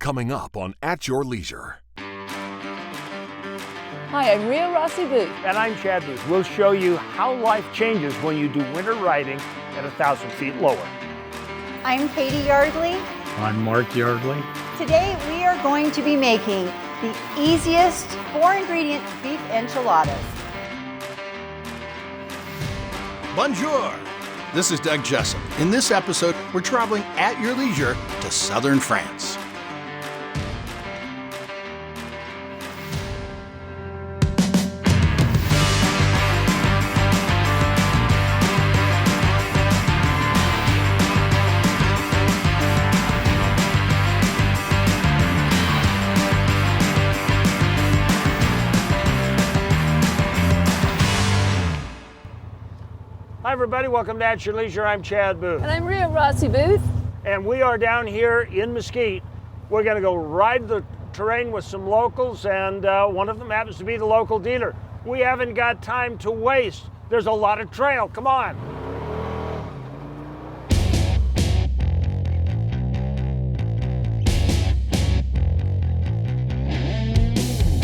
coming up on At Your Leisure. Hi, I'm Rhea Rossi Booth. And I'm Chad Booth. We'll show you how life changes when you do winter riding at 1,000 feet lower. I'm Katy Yardley. I'm Mark Yardley. Today we are going to be making the easiest 4-ingredient beef enchiladas. Bonjour! This is Doug Jessup. In this episode, we're traveling at your leisure to southern France. Hi everybody, welcome to At Your Leisure. I'm Chad Booth. And I'm Rhea Rossi Booth. And we are down here in Mesquite. We're going to go ride the terrain with some locals, and one of them happens to be the local dealer. We haven't got time to waste. There's a lot of trail. Come on.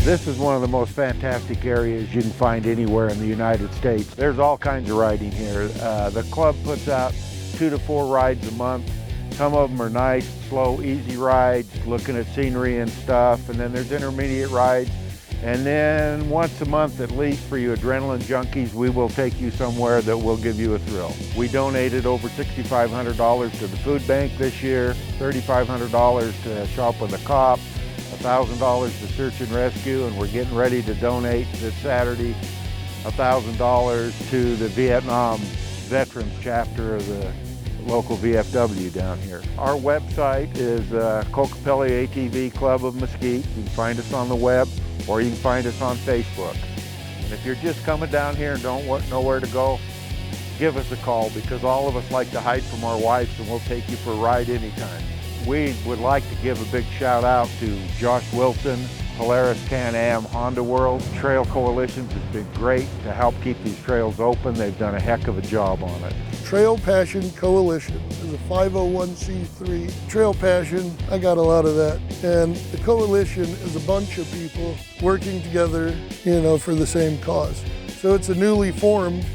This is one of the most fantastic areas you can find anywhere in the United States. There's all kinds of riding here. The club puts out 2 to 4 rides a month. Some of them are nice, slow, easy rides, looking at scenery and stuff. And then there's intermediate rides. And then once a month, at least for you adrenaline junkies, we will take you somewhere that will give you a thrill. We donated over $6,500 to the food bank this year, $3,500 to Shop with a Cop, $1,000 to search and rescue, and we're getting ready to donate this Saturday $1,000 to the Vietnam Veterans chapter of the local VFW down here. Our website is Kokopelli ATV Club of Mesquite. You can find us on the web, or you can find us on Facebook. And if you're just coming down here and don't know where to go, give us a call, because all of us like to hide from our wives, and we'll take you for a ride anytime. We would like to give a big shout out to Josh Wilson, Polaris Can-Am Honda World. Trail Coalitions has been great to help keep these trails open. They've done a heck of a job on it. Trail Passion Coalition is a 501c3. Trail Passion, I got a lot of that. And the coalition is a bunch of people working together, for the same cause. So it's a newly formed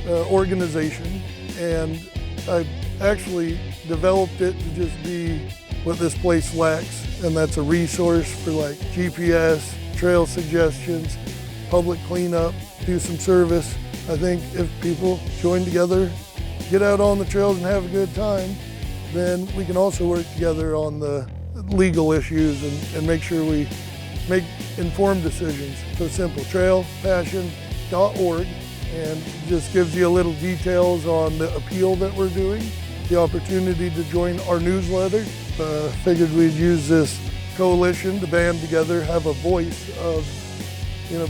organization, and I actually developed it to just be what this place lacks, and that's a resource for like GPS, trail suggestions, public cleanup, do some service. I think if people join together, get out on the trails and have a good time, then we can also work together on the legal issues and make sure we make informed decisions. So simple, trailpassion.org, and just gives you a little details on the appeal that we're doing, the opportunity to join our newsletter. Figured we'd use this coalition to band together, have a voice of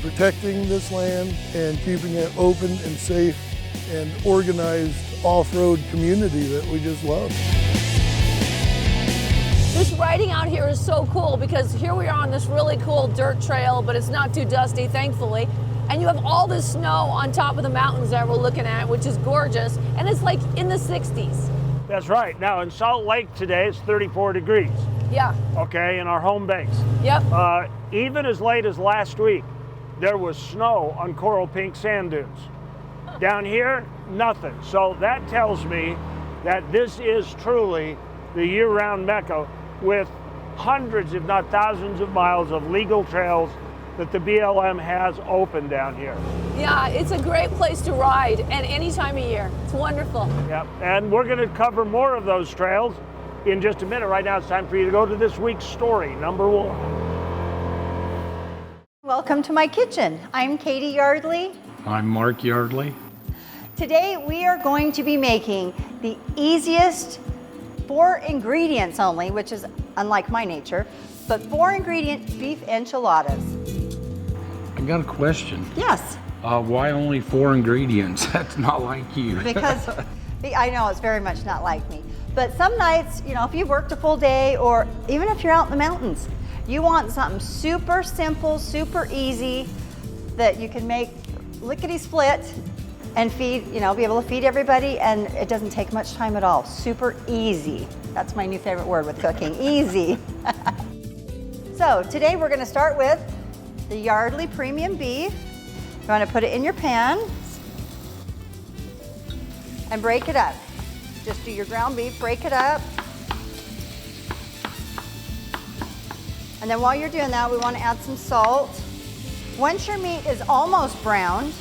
protecting this land and keeping it open and safe and organized off-road community that we just love. This riding out here is so cool because here we are on this really cool dirt trail, but it's not too dusty, thankfully. And you have all this snow on top of the mountains that we're looking at, which is gorgeous. And it's like in the 60s. That's right. Now in Salt Lake today, it's 34 degrees. Yeah. Okay, in our home base. Yep. Even as late as last week, there was snow on coral pink sand dunes. Down here, nothing. So that tells me that this is truly the year-round Mecca with hundreds, if not thousands of miles of legal trails that the BLM has open down here. Yeah, it's a great place to ride, and any time of year. It's wonderful. Yep, and we're going to cover more of those trails in just a minute. Right now it's time for you to go to this week's story, number 1. Welcome to my kitchen. I'm Katy Yardley. I'm Mark Yardley. Today we are going to be making the easiest 4 ingredients only, which is unlike my nature, but 4-ingredient beef enchiladas. I got a question. Yes. Why only 4 ingredients? That's not like you. Because I know it's very much not like me. But some nights, if you've worked a full day, or even if you're out in the mountains, you want something super simple, super easy that you can make lickety-split and feed, be able to feed everybody, and it doesn't take much time at all. Super easy. That's my new favorite word with cooking, easy. So today we're gonna start with the Yardley Premium Beef. You wanna put it in your pan and break it up. Just do your ground beef, break it up. And then while you're doing that, we wanna add some salt. Once your meat is almost browned,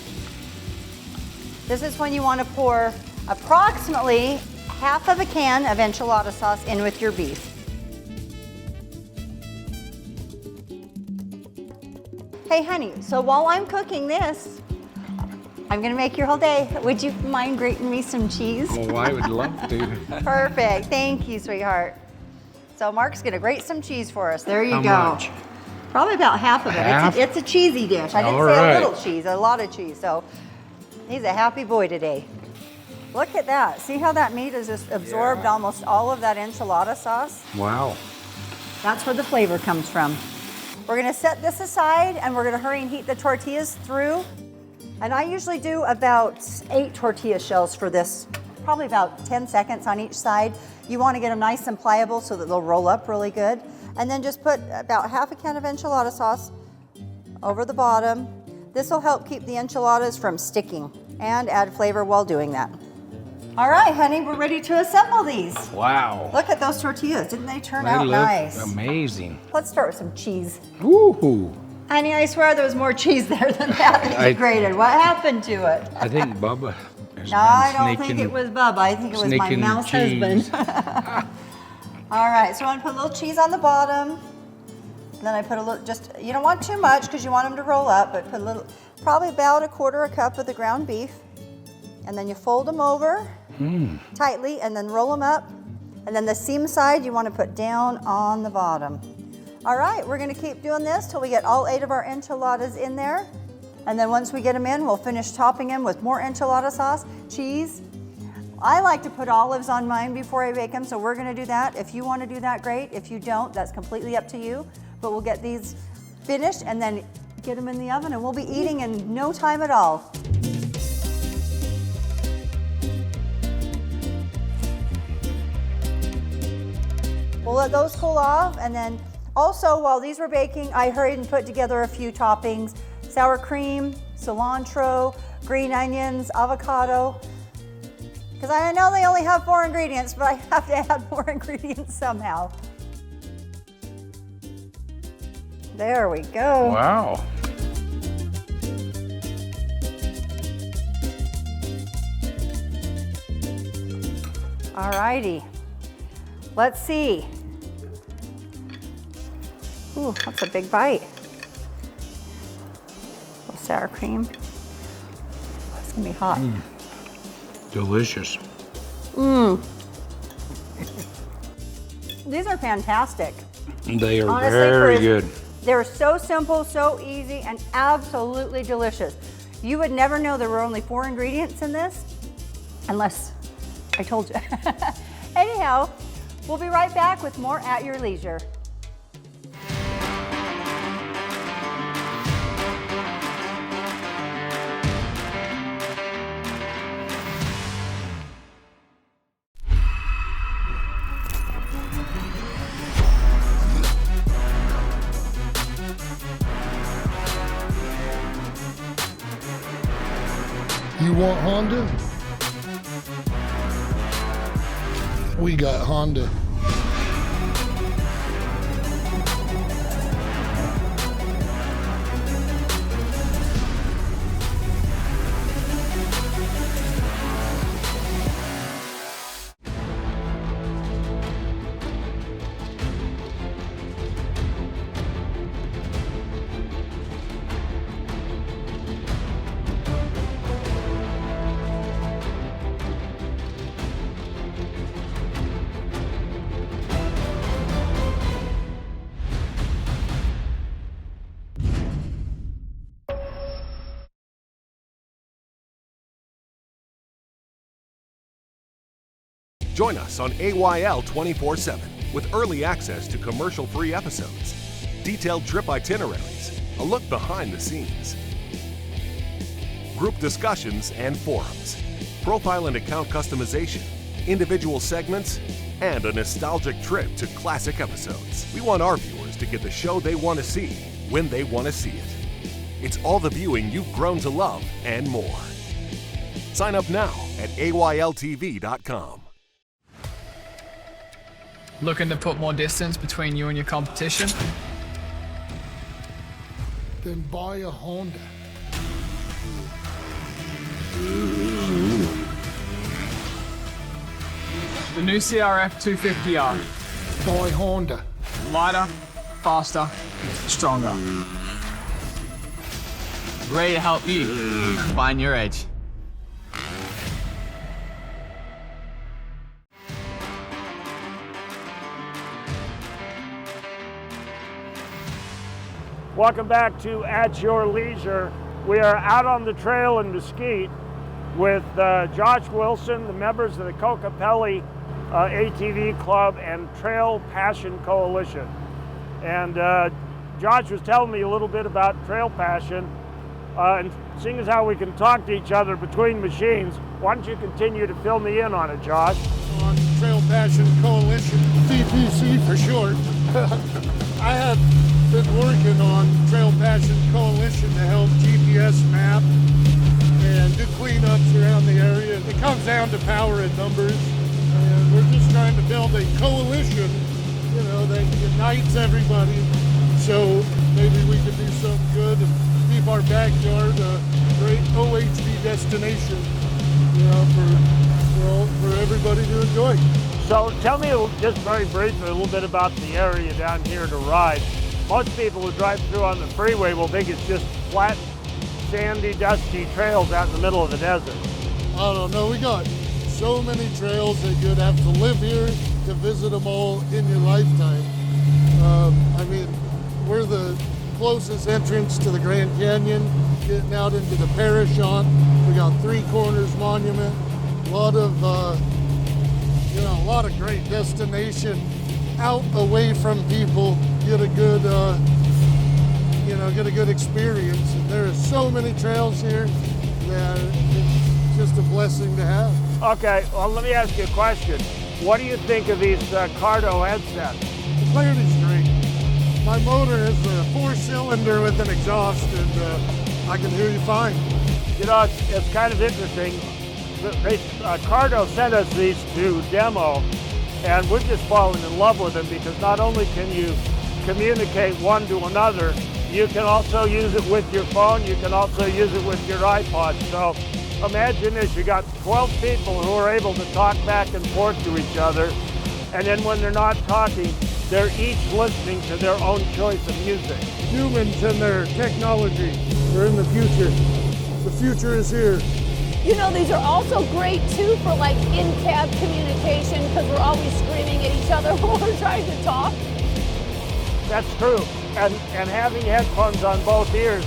this is when you wanna pour approximately half of a can of enchilada sauce in with your beef. Hey honey, so while I'm cooking this, I'm gonna make your whole day. Would you mind grating me some cheese? Oh, I would love to. Perfect, thank you, sweetheart. So Mark's gonna grate some cheese for us. There you go. How much? Probably about half of it. Half? It's a cheesy dish. I didn't All say right. a little cheese, a lot of cheese. So he's a happy boy today. Look at that. See how that meat has just absorbed almost all of that enchilada sauce? Wow. That's where the flavor comes from. We're gonna set this aside and we're gonna hurry and heat the tortillas through. And I usually do about 8 tortilla shells for this, probably about 10 seconds on each side. You wanna get them nice and pliable so that they'll roll up really good. And then just put about half a can of enchilada sauce over the bottom. This will help keep the enchiladas from sticking and add flavor while doing that. All right, honey, we're ready to assemble these. Wow. Look at those tortillas, didn't they turn They out look nice? amazing. Let's start with some cheese. Woo-hoo. Honey, I swear there was more cheese there than that you grated. What happened to it? I think Bubba has No, I been don't sneaking, think it was Bubba. I think it was my sneaking mouse cheese. husband. All right, so I'm gonna put a little cheese on the bottom. And then I put a little, just, you don't want too much because you want them to roll up, but put a little, probably about 1/4 cup of the ground beef. And then you fold them over tightly and then roll them up. And then the seam side you want to put down on the bottom. All right, we're gonna keep doing this till we get all 8 of our enchiladas in there. And then once we get them in, we'll finish topping them with more enchilada sauce, cheese. I like to put olives on mine before I bake them, so we're gonna do that. If you wanna do that, great. If you don't, that's completely up to you. But we'll get these finished and then get them in the oven and we'll be eating in no time at all. We'll let those cool off, and then also while these were baking, I hurried and put together a few toppings: sour cream, cilantro, green onions, avocado. Because I know they only have 4 ingredients, but I have to add more ingredients somehow. There we go. Wow. All righty. Let's see. Ooh, that's a big bite. A little sour cream. It's gonna be hot. Delicious. These are fantastic. They are Honestly, very for- good. They're so simple, so easy, and absolutely delicious. You would never know there were only 4 ingredients in this unless I told you. Anyhow, we'll be right back with more at your leisure. You want Honda? We got Honda. Join us on AYL 24/7 with early access to commercial-free episodes, detailed trip itineraries, a look behind the scenes, group discussions and forums, profile and account customization, individual segments, and a nostalgic trip to classic episodes. We want our viewers to get the show they want to see when they want to see it. It's all the viewing you've grown to love and more. Sign up now at AYLTV.com. Looking to put more distance between you and your competition? Then buy a Honda. The new CRF 250R. Buy Honda. Lighter, faster, stronger. Ready to help you find your edge. Welcome back to At Your Leisure. We are out on the trail in Mesquite with Josh Wilson, the members of the Kokopelli ATV Club and Trail Passion Coalition. And Josh was telling me a little bit about Trail Passion, and seeing as how we can talk to each other between machines, why don't you continue to fill me in on it, Josh? On Trail Passion Coalition, TPC for short. I have been working on Trail Passion Coalition to help GPS map and do cleanups around the area. It comes down to power and numbers, and we're just trying to build a coalition, you know, that unites everybody, so maybe we can do something good and keep our backyard a great OHV destination, you know, for everybody to enjoy. So tell me just very briefly a little bit about the area down here to ride. Most people who drive through on the freeway will think it's just flat, sandy, dusty trails out in the middle of the desert. I don't know, we got so many trails that you'd have to live here to visit them all in your lifetime. I mean, we're the closest entrance to the Grand Canyon, getting out into the Parashant. We got Three Corners Monument, a lot of great destination out away from people. Get a good, get a good experience. And there are so many trails here that it's just a blessing to have. Okay, well, let me ask you a question. What do you think of these Cardo headsets? The clarity's great. My motor is a 4-cylinder with an exhaust, and I can hear you fine. You know, it's kind of interesting. Cardo sent us these to demo, and we're just falling in love with them because not only can you communicate one to another, you can also use it with your phone, you can also use it with your iPod. So imagine this, you got 12 people who are able to talk back and forth to each other, and then when they're not talking, they're each listening to their own choice of music. Humans and their technology are in the future. The future is here. You know, these are also great too for like in-cab communication because we're always screaming at each other when we're trying to talk. That's true. And having headphones on both ears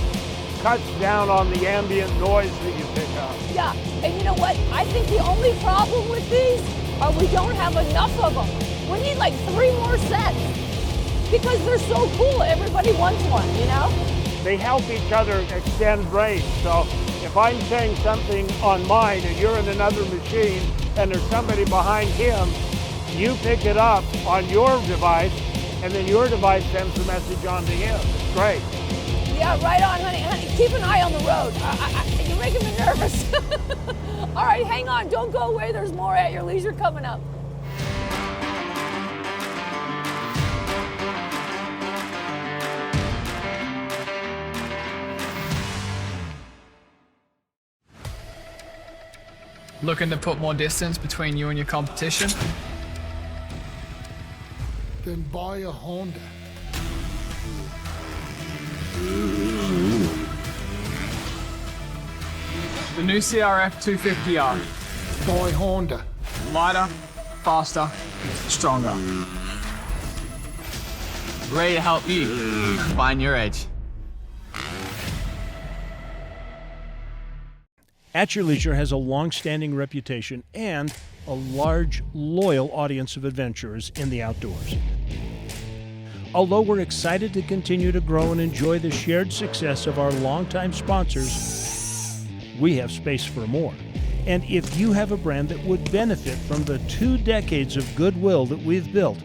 cuts down on the ambient noise that you pick up. Yeah, and you know what? I think the only problem with these are we don't have enough of them. We need like 3 more sets because they're so cool. Everybody wants one, you know? They help each other extend range. So if I'm saying something on mine and you're in another machine and there's somebody behind him, you pick it up on your device and then your device sends the message on to him. It's great. Yeah, right on, honey. Honey, keep an eye on the road. You're making me nervous. All right, hang on. Don't go away. There's more At Your Leisure coming up. Looking to put more distance between you and your competition? Then buy a Honda. The new CRF 250R. Buy Honda. Lighter, faster, stronger. Ready to help you find your edge. At Your Leisure has a long-standing reputation and a large, loyal audience of adventurers in the outdoors. Although we're excited to continue to grow and enjoy the shared success of our longtime sponsors, we have space for more. And if you have a brand that would benefit from the 2 decades of goodwill that we've built,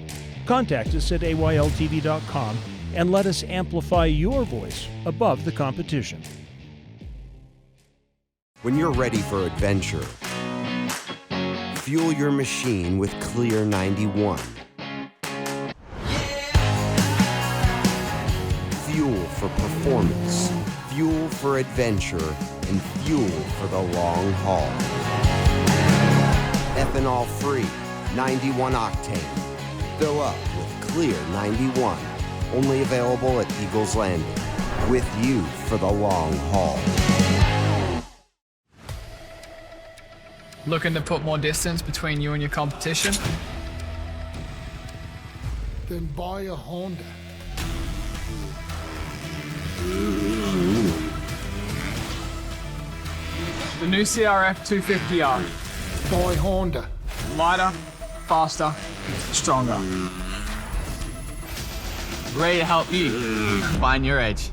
contact us at ayltv.com and let us amplify your voice above the competition. When you're ready for adventure, fuel your machine with Clear 91. Fuel for performance, fuel for adventure, and fuel for the long haul. Ethanol-free, 91 octane. Fill up with Clear 91. Only available at Eagles Landing. With you for the long haul. Looking to put more distance between you and your competition? Then buy a Honda. The new CRF 250R. Buy Honda. Lighter, faster, stronger. Ready to help you find your edge.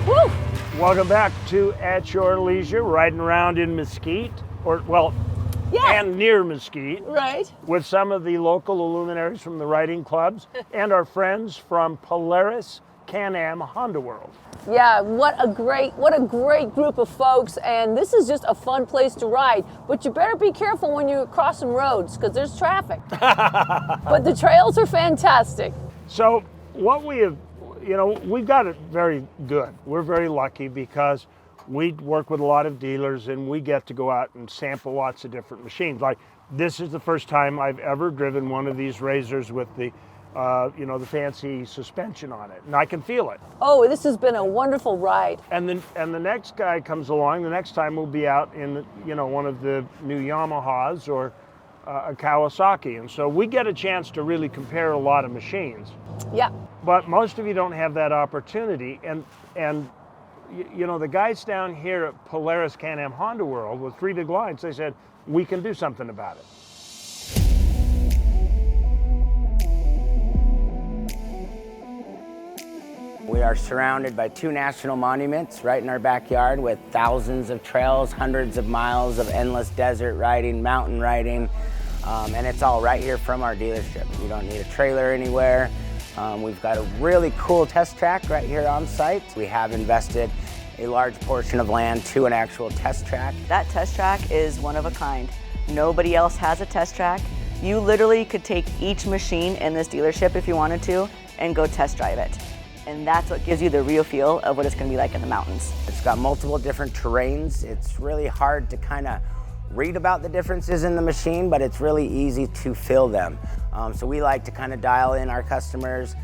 Woo! Welcome back to At Your Leisure, riding around in Mesquite, and near Mesquite, Right. with some of the local luminaries from the riding clubs and our friends from Polaris Can-Am Honda World. Yeah, what a great group of folks, and this is just a fun place to ride. But you better be careful when you're crossing roads because there's traffic. But the trails are fantastic. So what we have, we've got it very good. We're very lucky because we work with a lot of dealers and we get to go out and sample lots of different machines. Like this is the first time I've ever driven one of these razors with the the fancy suspension on it, and I can feel it. Oh, this has been a wonderful ride. And the next guy comes along. The next time we'll be out in one of the new Yamahas or a Kawasaki, and so we get a chance to really compare a lot of machines. Yeah. But most of you don't have that opportunity, and the guys down here at Polaris Can-Am Honda World with 3 big lines, they said we can do something about it. We are surrounded by 2 national monuments right in our backyard with thousands of trails, hundreds of miles of endless desert riding, mountain riding, and it's all right here from our dealership. You don't need a trailer anywhere. We've got a really cool test track right here on site. We have invested a large portion of land to an actual test track. That test track is one of a kind. Nobody else has a test track. You literally could take each machine in this dealership if you wanted to and go test drive it. And that's what gives you the real feel of what it's going to be like in the mountains. It's got multiple different terrains. It's really hard to kind of read about the differences in the machine, but it's really easy to feel them. So we like to kind of dial in our customers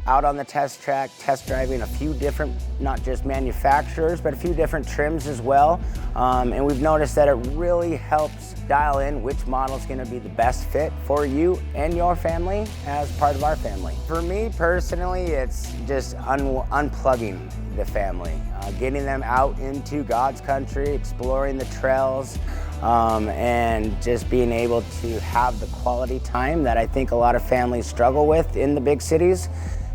out on the test track, test driving a few different, not just manufacturers, but a few different trims as well. And we've noticed that it really helps dial in which model is going to be the best fit for you and your family as part of our family. For me personally, it's just unplugging the family, getting them out into God's country, exploring the trails, and just being able to have the quality time that I think a lot of families struggle with in the big cities.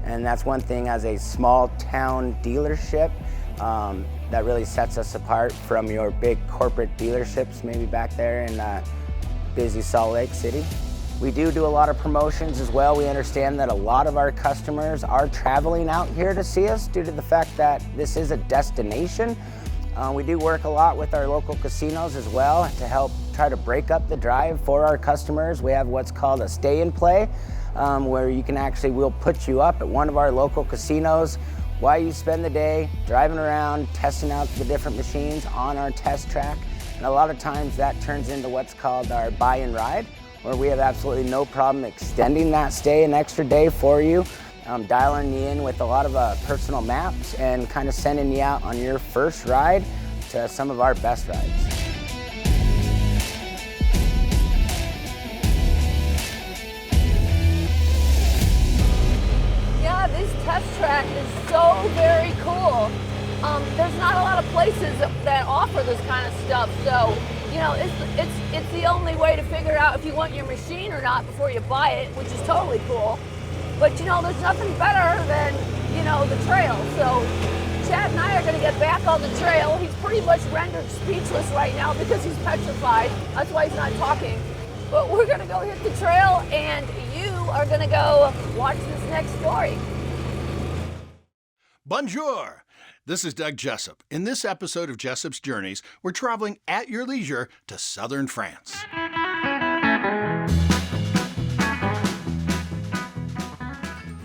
And that's one thing as a small town dealership that really sets us apart from your big corporate dealerships, maybe back there in busy Salt Lake City. We do a lot of promotions as well. We understand that a lot of our customers are traveling out here to see us due to the fact that this is a destination. We do work a lot with our local casinos as well to help try to break up the drive for our customers. We have what's called a stay and play, where you can we'll put you up at one of our local casinos while you spend the day driving around, testing out the different machines on our test track. And a lot of times that turns into what's called our buy and ride, where we have absolutely no problem extending that stay an extra day for you, dialing you in with a lot of personal maps and kind of sending you out on your first ride to some of our best rides. Yeah, this test track is so very cool. There's not a lot of places that offer this kind of stuff, so it's the only way to figure out if you want your machine or not before you buy it, which is totally cool. But you know, there's nothing better than, you know, the trail. So Chad and I are gonna get back on the trail. He's pretty much rendered speechless right now because he's petrified. That's why he's not talking. But we're gonna go hit the trail, and you are gonna go watch this next story. Bonjour! This is Doug Jessup. In this episode of Jessup's Journeys, we're traveling at your leisure to southern France.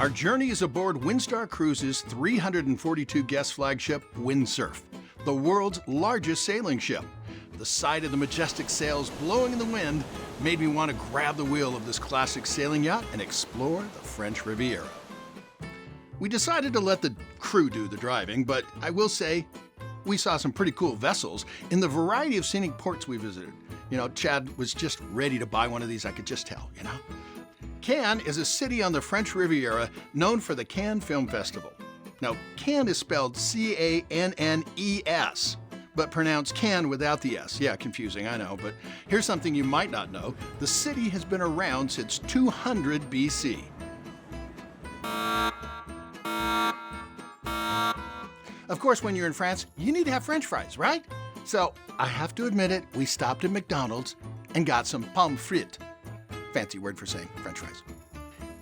Our journey is aboard Windstar Cruises' 342-guest flagship, Windsurf, the world's largest sailing ship. The sight of the majestic sails blowing in the wind made me want to grab the wheel of this classic sailing yacht and explore the French Riviera. We decided to let the crew do the driving, but I will say we saw some pretty cool vessels in the variety of scenic ports we visited. You know, Chad was just ready to buy one of these, I could just tell, you know. Cannes is a city on the French Riviera known for the Cannes Film Festival. Now, Cannes is spelled C-A-N-N-E-S, but pronounced Cannes without the S. Yeah, confusing, I know, but here's something you might not know. The city has been around since 200 BC. Of course, when you're in France, you need to have French fries, right? So, I have to admit it, we stopped at McDonald's and got some pommes frites. Fancy word for saying French fries.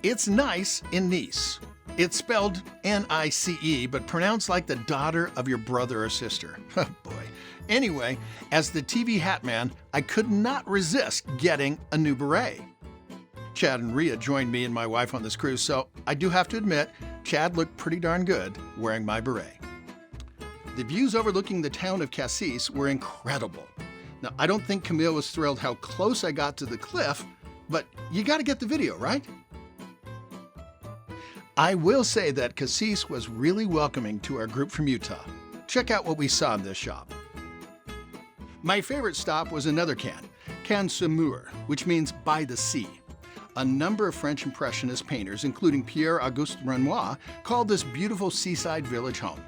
It's nice in Nice. It's spelled N-I-C-E, but pronounced like the daughter of your brother or sister. Oh boy. Anyway, as the TV hat man, I could not resist getting a new beret. Chad and Rhea joined me and my wife on this cruise, so I do have to admit, Chad looked pretty darn good wearing my beret. The views overlooking the town of Cassis were incredible. Now, I don't think Camille was thrilled how close I got to the cliff, but you gotta get the video, right? I will say that Cassis was really welcoming to our group from Utah. Check out what we saw in this shop. My favorite stop was another Cannes, Cannes-sur-Mer, which means by the sea. A number of French Impressionist painters, including Pierre-Auguste Renoir, called this beautiful seaside village home.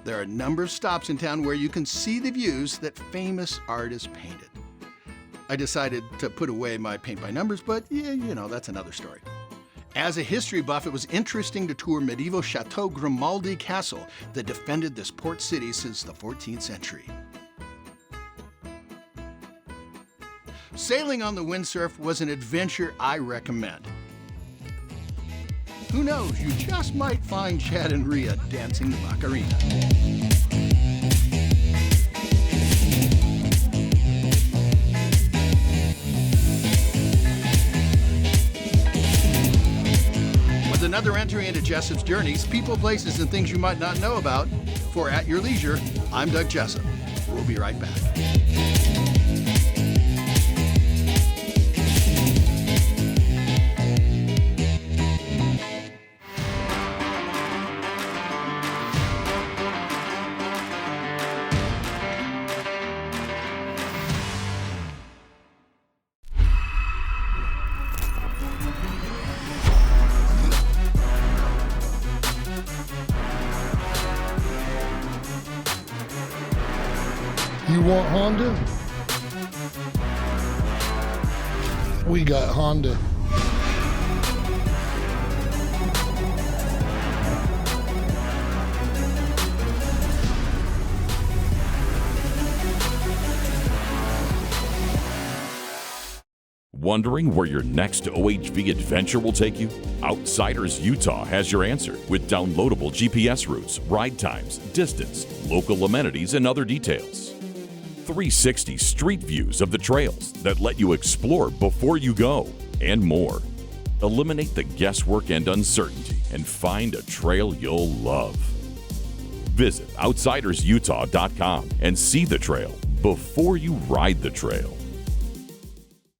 There are a number of stops in town where you can see the views that famous artists painted. I decided to put away my paint by numbers, but yeah, you know, that's another story. As a history buff, it was interesting to tour medieval Chateau Grimaldi Castle that defended this port city since the 14th century. Sailing on the Windsurf was an adventure I recommend. Who knows, you just might find Chad and Rhea dancing the Macarena. With another entry into Jessup's Journeys, people, places, and things you might not know about, for At Your Leisure, I'm Doug Jessup. We'll be right back. You want Honda? We got Honda. Wondering where your next OHV adventure will take you? Outsiders Utah has your answer with downloadable GPS routes, ride times, distance, local amenities, and other details. 360 street views of the trails that let you explore before you go, and more. Eliminate the guesswork and uncertainty and find a trail you'll love. Visit outsidersutah.com and see the trail before you ride the trail.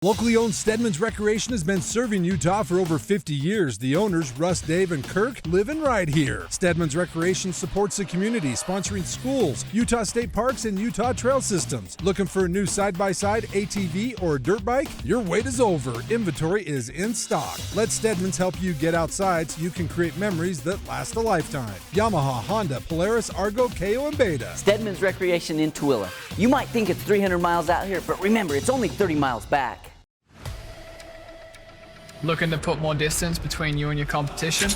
Locally owned Stedman's Recreation has been serving Utah for over 50 years. The owners, Russ, Dave, and Kirk, live and ride here. Stedman's Recreation supports the community, sponsoring schools, Utah state parks, and Utah trail systems. Looking for a new side-by-side, ATV, or dirt bike? Your wait is over. Inventory is in stock. Let Stedman's help you get outside so you can create memories that last a lifetime. Yamaha, Honda, Polaris, Argo, KO, and Beta. Stedman's Recreation in Tooele. You might think it's 300 miles out here, but remember, it's only 30 miles back. Looking to put more distance between you and your competition?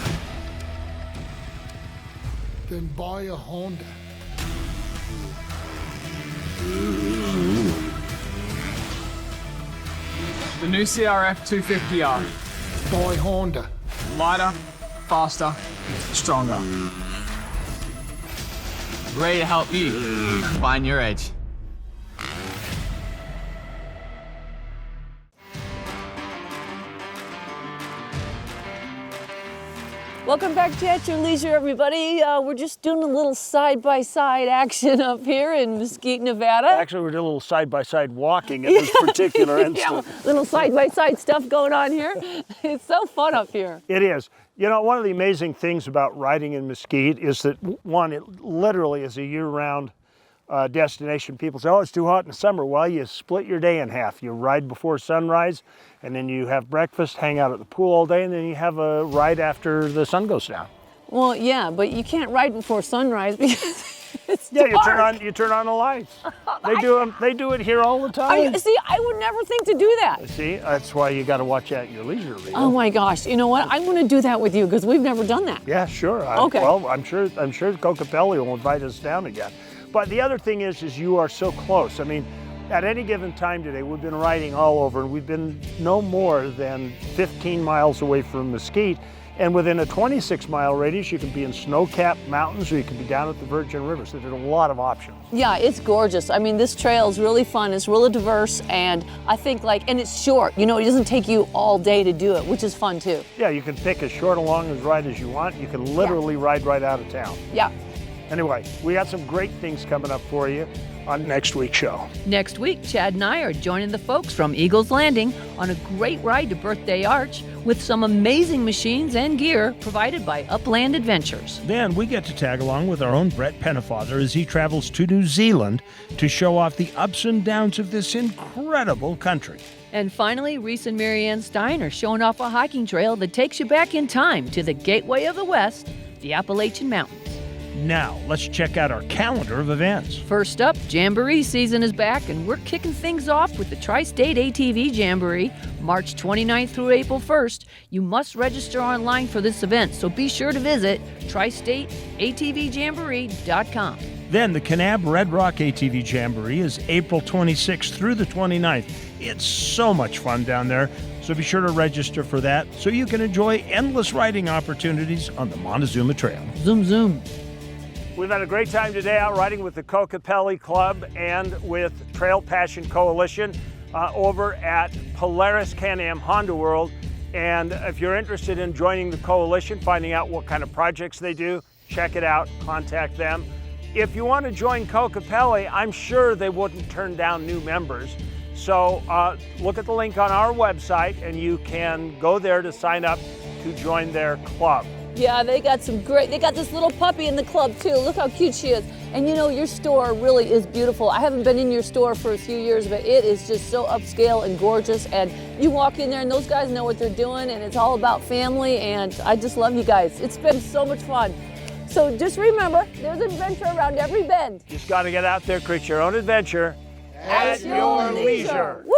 Then buy a Honda. The new CRF 250R. Buy Honda. Lighter, faster, stronger. Ready to help you find your edge. Welcome back to At Your Leisure, everybody. We're just doing a little side-by-side action up here in Mesquite, Nevada. Actually, we're doing a little side-by-side walking in this particular instance. Yeah, little side-by-side stuff going on here. It's so fun up here. It is. You know, one of the amazing things about riding in Mesquite is that, one, it literally is a year-round destination. People say, oh, it's too hot in the summer. Well, you split your day in half. You ride before sunrise, and then you have breakfast, hang out at the pool all day, and then you have a ride after the sun goes down. Well, yeah, but you can't ride before sunrise because it's Yeah, dark. you turn on the lights. They do it here all the time. See, I would never think to do that. See, that's why you got to watch At Your Leisure. Rita. Oh my gosh! You know what? I'm going to do that with you because we've never done that. Yeah, sure. Okay. Well, I'm sure Kokopelli will invite us down again. But the other thing is you are so close. I mean, at any given time today, we've been riding all over, and we've been no more than 15 miles away from Mesquite. And within a 26-mile radius, you can be in snow-capped mountains, or you can be down at the Virgin River. So there's a lot of options. Yeah, it's gorgeous. I mean, this trail is really fun. It's really diverse, and I think and it's short. You know, it doesn't take you all day to do it, which is fun too. Yeah, you can pick as short a long ride as you want. You can literally ride right out of town. Yeah. Anyway, we got some great things coming up for you on next week's show. Next week, Chad and I are joining the folks from Eagles Landing on a great ride to Birthday Arch with some amazing machines and gear provided by Upland Adventures. Then we get to tag along with our own Brett Pennefather as he travels to New Zealand to show off the ups and downs of this incredible country. And finally, Reese and Marianne Stein are showing off a hiking trail that takes you back in time to the gateway of the West, the Appalachian Mountains. Now, let's check out our calendar of events. First up, Jamboree season is back, and we're kicking things off with the Tri-State ATV Jamboree, March 29th through April 1st. You must register online for this event, so be sure to visit tristateatvjamboree.com. Then the Kanab Red Rock ATV Jamboree is April 26th through the 29th. It's so much fun down there, so be sure to register for that so you can enjoy endless riding opportunities on the Montezuma Trail. Zoom, zoom. We've had a great time today out riding with the Kokopelli Club and with Trail Passion Coalition over at Polaris Can-Am Honda World. And if you're interested in joining the coalition, finding out what kind of projects they do, check it out, contact them. If you want to join Kokopelli, I'm sure they wouldn't turn down new members. So look at the link on our website and you can go there to sign up to join their club. Yeah, they got this little puppy in the club too. Look how cute she is. And you know, your store really is beautiful. I haven't been in your store for a few years, but it is just so upscale and gorgeous. And you walk in there and those guys know what they're doing, and it's all about family, and I just love you guys. It's been so much fun. So just remember, there's adventure around every bend. Just got to get out there, create your own adventure at your leisure. Woo!